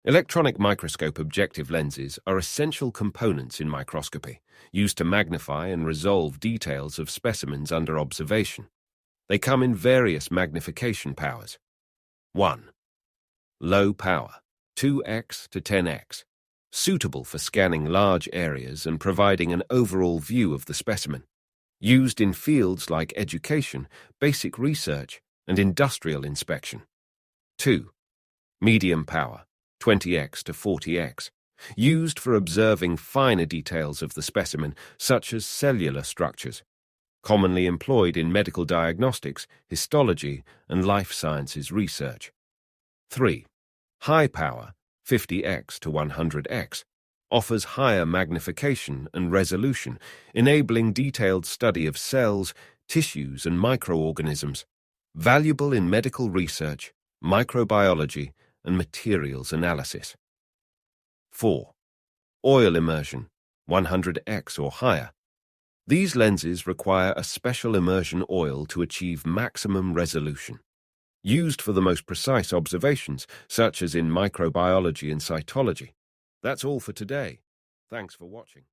Electronic microscope objective lenses are essential components in microscopy, used to magnify and resolve details of specimens under observation. They come in various magnification powers. 1. Low power, 2x to 10x, suitable for scanning large areas and providing an overall view of the specimen. Used in fields like education, basic research, and industrial inspection. 2. Medium power, 20x to 40x, used for observing finer details of the specimen, such as cellular structures, commonly employed in medical diagnostics, histology, and life sciences research. 3. High power, 50x to 100x, offers higher magnification and resolution, enabling detailed study of cells, tissues, and microorganisms, valuable in medical research, microbiology, and materials analysis. 4. Oil immersion, 100x or higher. These lenses require a special immersion oil to achieve maximum resolution. Used for the most precise observations, such as in microbiology and cytology. That's all for today. Thanks for watching.